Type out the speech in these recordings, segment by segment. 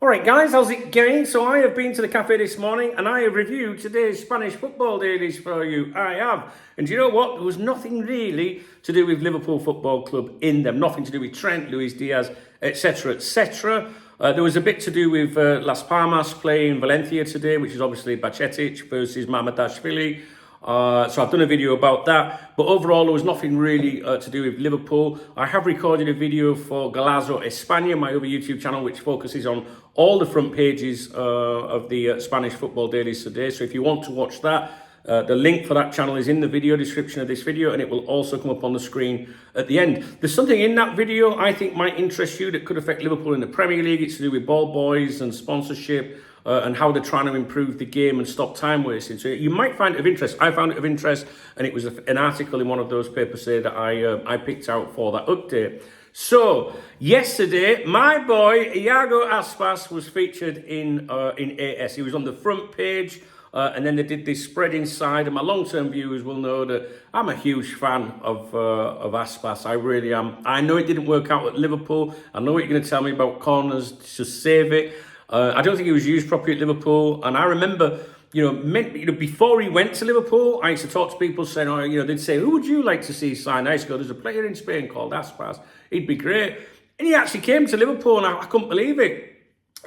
All right, guys, how's it going? So I have been to the cafe this morning and I have reviewed today's Spanish football dailies for you. I have. And do you know what? There was nothing really to do with Liverpool Football Club in them. Nothing to do with Trent, Luis Diaz, etc., etc. There was a bit to do with Las Palmas playing Valencia today, which is obviously Bacetic versus Mamardashvili. So I've done a video about that, but overall there was nothing really to do with Liverpool. I have recorded a video for Golazo España, my other YouTube channel, which focuses on all the front pages of the Spanish football dailies today. So if you want to watch that, the link for that channel is in the video description of this video, and it will also come up on the screen at the end. There's something in that video I think might interest you that could affect Liverpool in the Premier League. It's to do with ball boys and sponsorship. And how they're trying to improve the game and stop time wasting. So you might find it of interest. I found it of interest, and it was an article in one of those papers there that I picked out for that update. So yesterday, my boy Iago Aspas was featured in AS. He was on the front page, and then they did this spread inside. And my long-term viewers will know that I'm a huge fan of Aspas. I really am. I know it didn't work out at Liverpool. I know what you're going to tell me about corners to save it. I don't think he was used properly at Liverpool. And I remember, before he went to Liverpool, I used to talk to people saying, they'd say, who would you like to see sign? I used to go, there's a player in Spain called Aspas. He'd be great. And he actually came to Liverpool, and I couldn't believe it.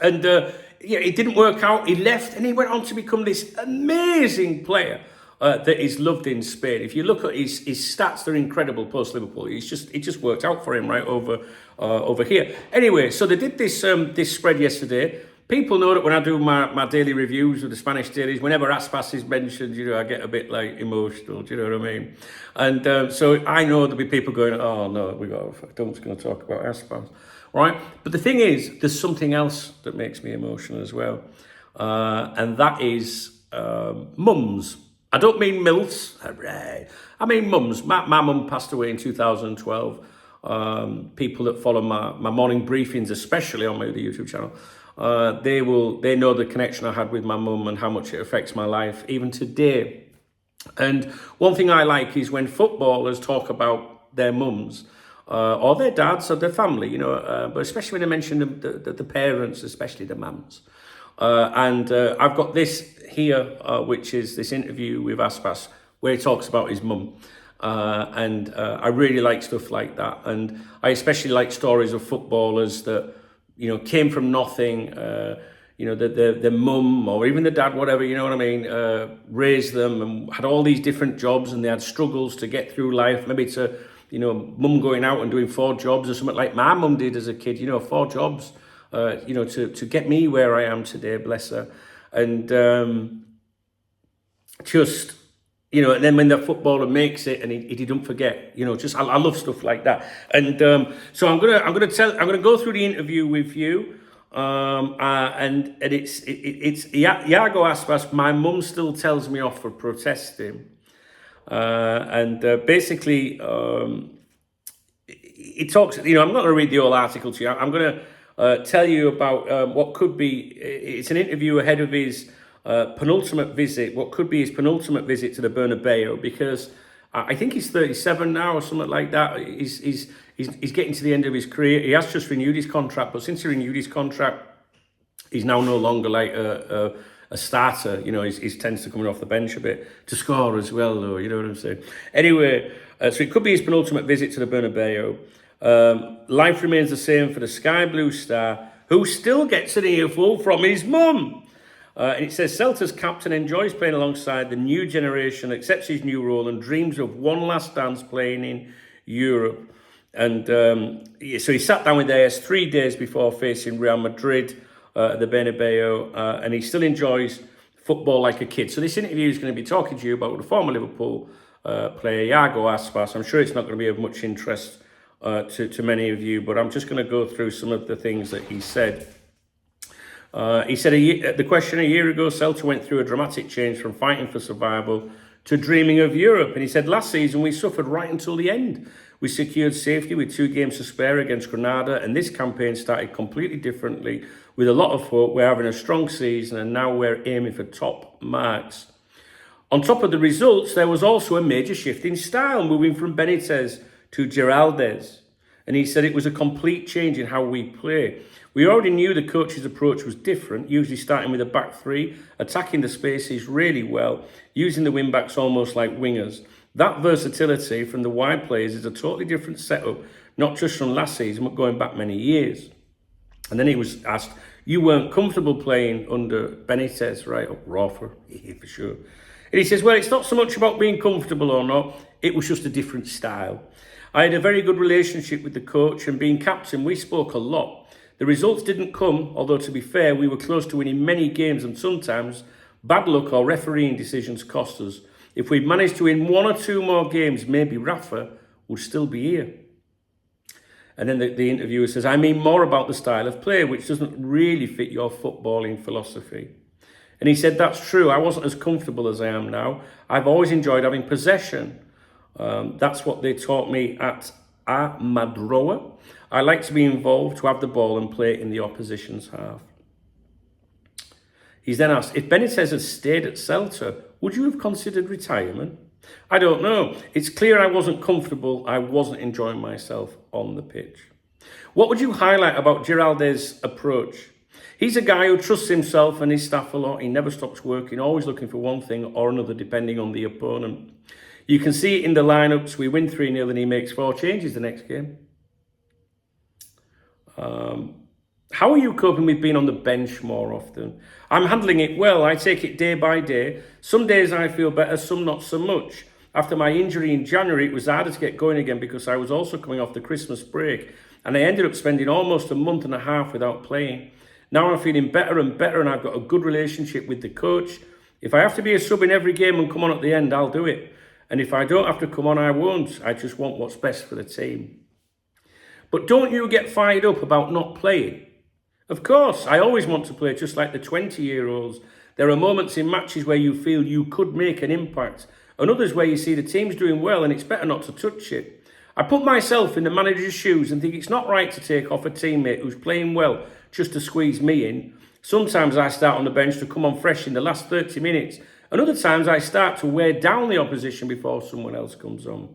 And, it didn't work out. He left, and he went on to become this amazing player that is loved in Spain. If you look at his stats, they're incredible post-Liverpool. It just worked out for him right over here. Anyway, so they did this spread yesterday. People know that when I do my daily reviews of the Spanish dailies, whenever Aspas is mentioned, I get a bit emotional. Do you know what I mean? And so I know there'll be people going, "Oh no, don't going to talk about Aspas," right? But the thing is, there's something else that makes me emotional as well, and that is mums. I don't mean MILFs. I mean mums. My mum passed away in 2012. People that follow my morning briefings, especially on my other YouTube channel, they know the connection I had with my mum and how much it affects my life even today. And one thing I like is when footballers talk about their mums or their dads or their family, but especially when they mention the parents, especially the mums. And I've got this here, which is this interview with Aspas, where he talks about his mum. And I really like stuff like that. And I especially like stories of footballers that, came from nothing, the mum or even the dad, whatever, you know what I mean, raised them and had all these different jobs, and they had struggles to get through life. Maybe it's mum going out and doing 4 jobs or something like my mum did as a kid, 4 jobs, to get me where I am today, bless her. And and then when the footballer makes it and he didn't forget, I love stuff like that. And so I'm gonna go through the interview with you, and it's Iago Aspas. My mum still tells me off for protesting, and basically it talks. I'm not gonna read the whole article to you. I'm gonna tell you about what could be. It's an interview ahead of his penultimate visit, what could be his penultimate visit to the Bernabeu, because I think he's 37 now or something like that. He's getting to the end of his career. He has just renewed his contract, but since he renewed his contract, he's now no longer like a starter. He tends to come off the bench a bit to score as well, though. You know what I'm saying? Anyway, so it could be his penultimate visit to the Bernabeu. Life remains the same for the Sky Blue star, who still gets an earful from his mum. And it says, Celta's captain enjoys playing alongside the new generation, accepts his new role and dreams of one last dance playing in Europe. And so he sat down with AS 3 days before facing Real Madrid at the Bernabeu, and he still enjoys football like a kid. So this interview is going to be talking to you about the former Liverpool player, Iago Aspas. I'm sure it's not going to be of much interest to many of you, but I'm just going to go through some of the things that he said. He said the question a year ago, Celta went through a dramatic change from fighting for survival to dreaming of Europe. And he said last season we suffered right until the end. We secured safety with 2 games to spare against Granada, and this campaign started completely differently with a lot of hope. We're having a strong season, and now we're aiming for top marks. On top of the results, there was also a major shift in style, moving from Benitez to Geraldez. And he said it was a complete change in how we play. We already knew the coach's approach was different, usually starting with a back three, attacking the spaces really well, using the wing-backs almost like wingers. That versatility from the wide players is a totally different setup, not just from last season, but going back many years. And then he was asked, you weren't comfortable playing under Benitez, right? Or Rafa, for sure. And he says, well, it's not so much about being comfortable or not, it was just a different style. I had a very good relationship with the coach, and being captain, we spoke a lot. The results didn't come, although to be fair, we were close to winning many games, and sometimes bad luck or refereeing decisions cost us. If we'd managed to win one or two more games, maybe Rafa would still be here. And then the interviewer says, I mean more about the style of play, which doesn't really fit your footballing philosophy. And he said, that's true. I wasn't as comfortable as I am now. I've always enjoyed having possession. That's what they taught me at Madrid. I like to be involved, to have the ball and play in the opposition's half. He's then asked, if Benitez had stayed at Celta, would you have considered retirement? I don't know. It's clear I wasn't comfortable. I wasn't enjoying myself on the pitch. What would you highlight about Giraldez's approach? He's a guy who trusts himself and his staff a lot. He never stops working, always looking for one thing or another depending on the opponent. You can see it in the lineups. We win 3-0 and he makes 4 changes the next game. How are you coping with being on the bench more often? I'm handling it well. I take it day by day. Some days I feel better, some not so much. After my injury in January, it was harder to get going again because I was also coming off the Christmas break and I ended up spending almost a month and a half without playing. Now I'm feeling better and better and I've got a good relationship with the coach. If I have to be a sub in every game and come on at the end, I'll do it. And if I don't have to come on, I won't. I just want what's best for the team. But don't you get fired up about not playing? Of course, I always want to play just like the 20-year-olds. There are moments in matches where you feel you could make an impact, and others where you see the team's doing well and it's better not to touch it. I put myself in the manager's shoes and think it's not right to take off a teammate who's playing well just to squeeze me in. Sometimes I start on the bench to come on fresh in the last 30 minutes, and other times I start to wear down the opposition before someone else comes on.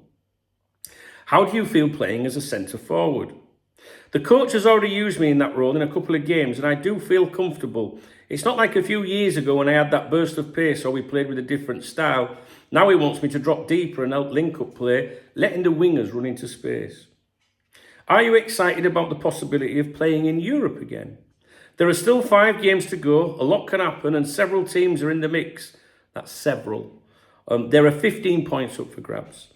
How do you feel playing as a centre forward? The coach has already used me in that role in a couple of games and I do feel comfortable. It's not like a few years ago when I had that burst of pace or we played with a different style. Now he wants me to drop deeper and help link up play, letting the wingers run into space. Are you excited about the possibility of playing in Europe again? There are still 5 games to go, a lot can happen and several teams are in the mix. That's several. There are 15 points up for grabs.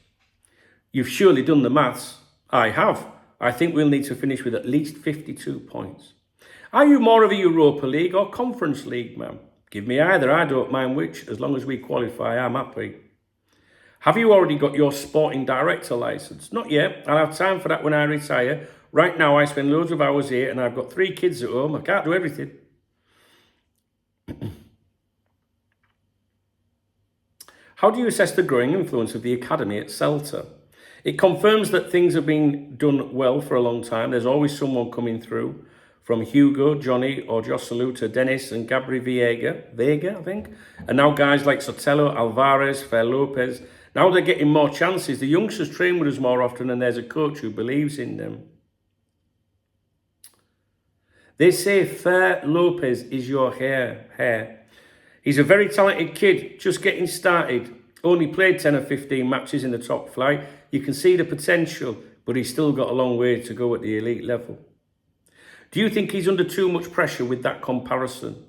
You've surely done the maths. I have. I think we'll need to finish with at least 52 points. Are you more of a Europa League or Conference League man? Give me either, I don't mind which. As long as we qualify, I'm happy. Have you already got your sporting director licence? Not yet. I'll have time for that when I retire. Right now, I spend loads of hours here and I've got 3 kids at home. I can't do everything. How do you assess the growing influence of the academy at Celta? It confirms that things have been done well for a long time. There's always someone coming through, from Hugo, Johnny, or Joselu to Dennis and Gabri Vega, I think. And now guys like Sotelo, Alvarez, Fer Lopez. Now they're getting more chances. The youngsters train with us more often and there's a coach who believes in them. They say Fer Lopez is your hair. He's a very talented kid, just getting started. Only played 10 or 15 matches in the top flight. You can see the potential, but he's still got a long way to go at the elite level. Do you think he's under too much pressure with that comparison?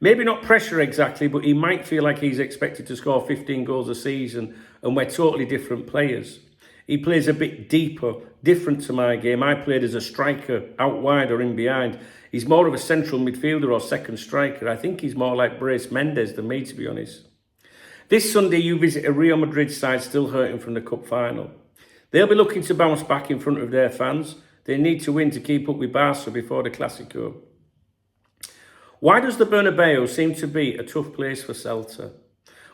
Maybe not pressure exactly, but he might feel like he's expected to score 15 goals a season and we're totally different players. He plays a bit deeper, different to my game. I played as a striker, out wide or in behind. He's more of a central midfielder or second striker. I think he's more like Brais Mendes than me, to be honest. This Sunday, you visit a Real Madrid side still hurting from the cup final. They'll be looking to bounce back in front of their fans. They need to win to keep up with Barca before the Clásico. Why does the Bernabeu seem to be a tough place for Celta?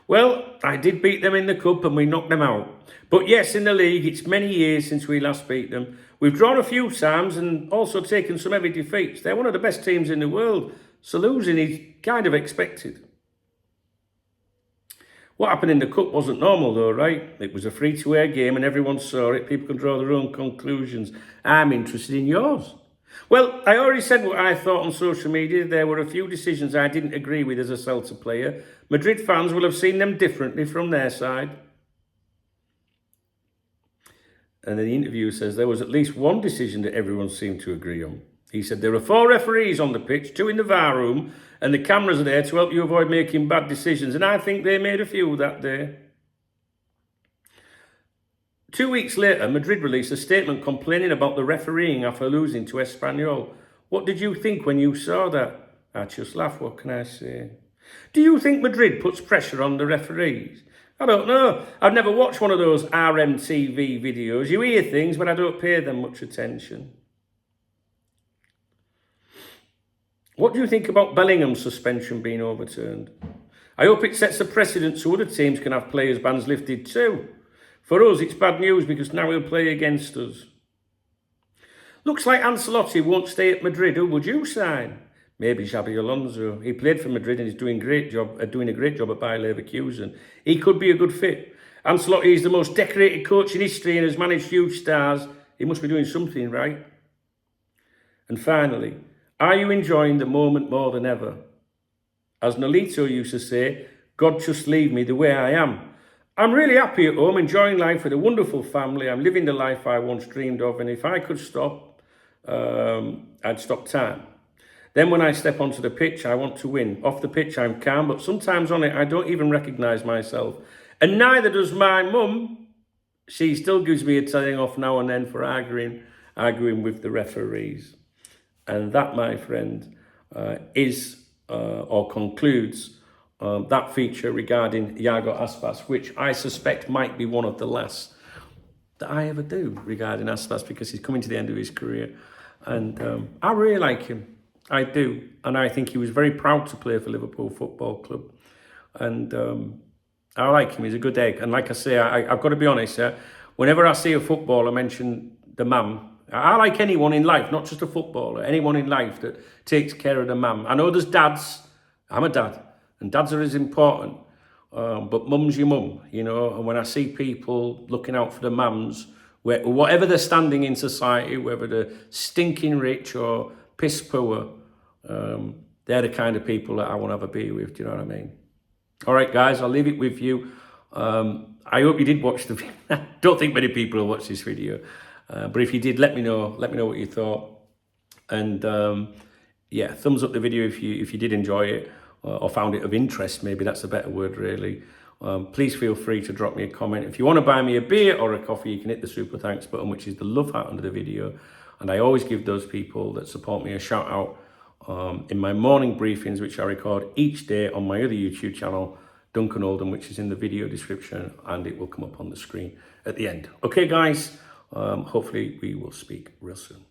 Well, I did beat them in the cup and we knocked them out. But yes, in the league, it's many years since we last beat them. We've drawn a few times and also taken some heavy defeats. They're one of the best teams in the world, so losing is kind of expected. What happened in the cup wasn't normal though, right? It was a free-to-air game and everyone saw it. People can draw their own conclusions. I'm interested in yours. Well, I already said what I thought on social media. There were a few decisions I didn't agree with as a Celta player. Madrid fans will have seen them differently from their side. And then the interviewer says there was at least one decision that everyone seemed to agree on. He said there are 4 referees on the pitch, 2 in the VAR room, and the cameras are there to help you avoid making bad decisions. And I think they made a few that day. 2 weeks later, Madrid released a statement complaining about the refereeing after losing to Espanyol. What did you think when you saw that? I just laughed, what can I say? Do you think Madrid puts pressure on the referees? I don't know. I've never watched one of those RMTV videos. You hear things, but I don't pay them much attention. What do you think about Bellingham's suspension being overturned? I hope it sets a precedent so other teams can have players' bans lifted too. For us, it's bad news because now he'll play against us. Looks like Ancelotti won't stay at Madrid. Who would you sign? Maybe Xabi Alonso. He played for Madrid and he's doing a great job at Bayer Leverkusen. He could be a good fit. Ancelotti is the most decorated coach in history and has managed huge stars. He must be doing something right. And finally, are you enjoying the moment more than ever? As Nolito used to say, God just leave me the way I am. I'm really happy at home, enjoying life with a wonderful family. I'm living the life I once dreamed of, and if I could stop, I'd stop time. Then when I step onto the pitch, I want to win. Off the pitch, I'm calm, but sometimes on it, I don't even recognise myself. And neither does my mum. She still gives me a telling off now and then for arguing with the referees. And that, my friend, concludes that feature regarding Iago Aspas, which I suspect might be one of the last that I ever do regarding Aspas because he's coming to the end of his career. And I really like him. I do. And I think he was very proud to play for Liverpool Football Club. And I like him. He's a good egg. And like I say, I've got to be honest, whenever I see a footballer mention the mum, I like anyone in life, not just a footballer, anyone in life that takes care of the mum. I know there's dads. I'm a dad. And dads are as important. But mum's your mum, you know. And when I see people looking out for the mums, whatever they're standing in society, whether they're stinking rich or piss poor, they're the kind of people that I want to have a beer with. Do you know what I mean? All right, guys, I'll leave it with you. I hope you did watch the video. I don't think many people will watch this video. But if you did, let me know. Let me know what you thought. And yeah, thumbs up the video if you did enjoy it or found it of interest. Maybe that's a better word, really. Please feel free to drop me a comment. If you want to buy me a beer or a coffee, you can hit the super thanks button, which is the love heart under the video. And I always give those people that support me a shout out in my morning briefings, which I record each day on my other YouTube channel, Duncan Oldham, which is in the video description, and it will come up on the screen at the end. Okay, guys, hopefully we will speak real soon.